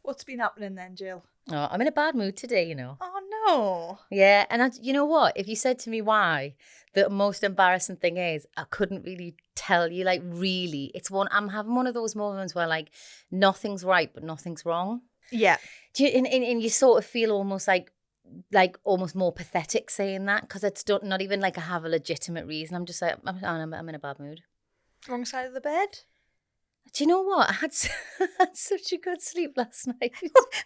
What's been happening then, Jill? Oh, I'm in a bad mood today, you know. Oh, no. Yeah, and you know what? If you said to me why, the most embarrassing thing is I couldn't really tell you. Like, really, I'm having one of those moments where like nothing's right, but nothing's wrong. Yeah. And you sort of feel almost like almost more pathetic saying that because it's not even like I have a legitimate reason. I'm just like, I'm in a bad mood. Wrong side of the bed? Do you know what? I had such a good sleep last night.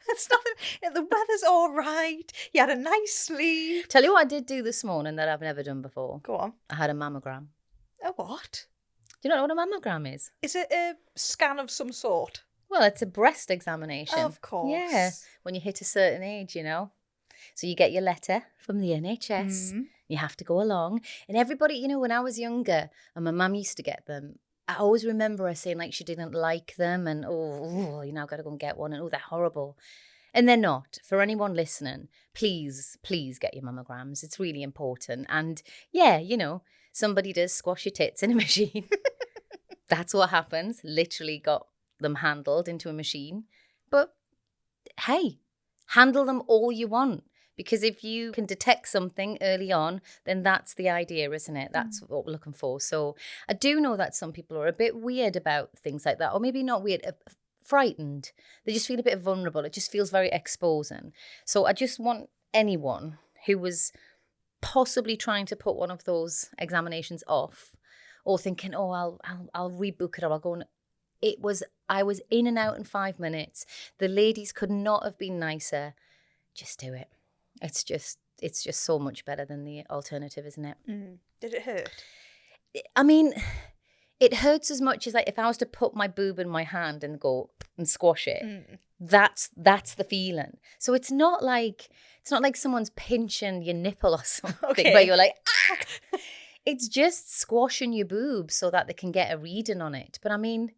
It's nothing. The weather's all right. You had a nice sleep. Tell you what I did do this morning that I've never done before. Go on. I had a mammogram. A what? Do you know what a mammogram is? Is it a scan of some sort? Well, it's a breast examination. Of course. Yeah, when you hit a certain age, you know. So you get your letter from the NHS. You have to go along. And everybody, you know, when I was younger and my mum used to get them, I always remember her saying like she didn't like them and, you know, I've got to go and get one and, they're horrible. And they're not. For anyone listening, please get your mammograms. It's really important. And yeah, you know, somebody does squash your tits in a machine. That's what happens. Literally got them handled into a machine. But hey, handle them all you want. Because if you can detect something early on, then that's the idea, isn't it? That's what we're looking for. So I do know that some people are a bit weird about things like that, or maybe not weird, frightened. They just feel a bit vulnerable. It just feels very exposing. So I just want anyone who was possibly trying to put one of those examinations off or thinking, I'll rebook it or I'll go on. I was in and out in 5 minutes. The ladies could not have been nicer. Just do it. It's just so much better than the alternative, isn't it? Did it hurt? I mean, it hurts as much as like if I was to put my boob in my hand and go and squash it. That's the feeling. So it's not like someone's pinching your nipple or something where you're like, ah! It's just squashing your boob so that they can get a reading on it. But I mean,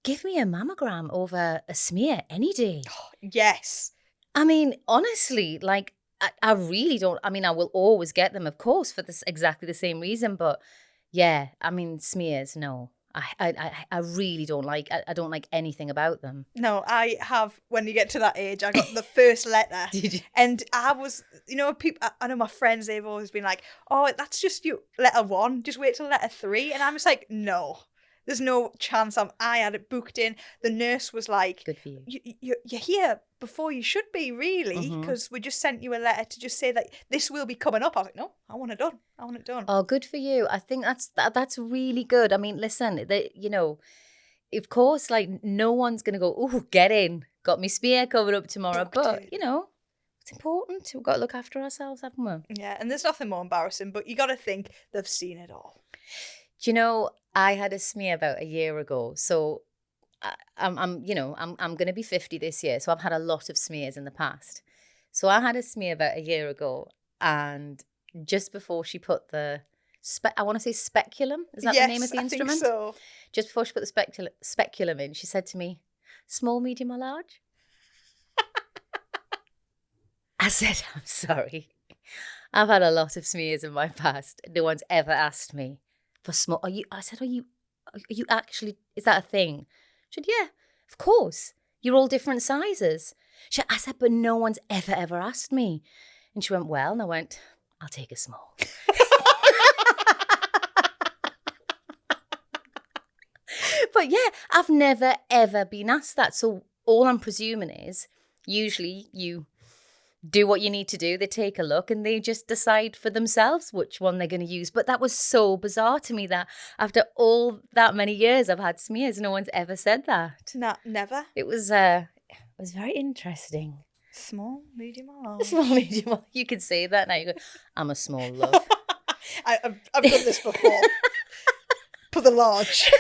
give me a mammogram over a smear any day. Oh, yes. I mean, honestly, like, I really don't. I mean, I will always get them, of course, for this exactly the same reason. But yeah, I mean, smears, no. I really don't like. I don't like anything about them. No, I have. When you get to that age, I got the first letter. Did you? And I was, you know, people. I know my friends. They've always been like, "Oh, that's just you, letter 1. Just wait till letter 3." And I'm just like, no. There's no chance. I had it booked in. The nurse was like, "Good for you. You're here before you should be, really, because we just sent you a letter to just say that this will be coming up." I was like, "No, I want it done. I want it done." Oh, good for you. I think that's really good. I mean, listen, you know, of course, like no one's gonna go, "Oh, get in. Got me smear coming up tomorrow." But you know, it's important. We've got to look after ourselves, haven't we? Yeah, and there's nothing more embarrassing. But you got to think they've seen it all. Do you know? I had a smear about a year ago, so I'm going to be 50 this year, so I've had a lot of smears in the past. So I had a smear about a year ago, and just before she put the I want to say speculum, is that the name of the instrument? I think so. Just before she put the speculum in, she said to me, "Small, medium, or large?" I said, "I'm sorry. I've had a lot of smears in my past. No one's ever asked me for small." Are you actually, is that a thing? She said, "Yeah, of course. You're all different sizes." I said, "But no one's ever asked me." And she went, "Well," and I went, "I'll take a small." But yeah, I've never ever been asked that. So all I'm presuming is usually you do what you need to do. They take a look and they just decide for themselves which one they're going to use. But that was so bizarre to me that after all that many years I've had smears, no one's ever said that. No, never. It was very interesting. Small, medium, or large? Small, medium. You could say that now. You go, "I'm a small love." I've done this before. Put the large.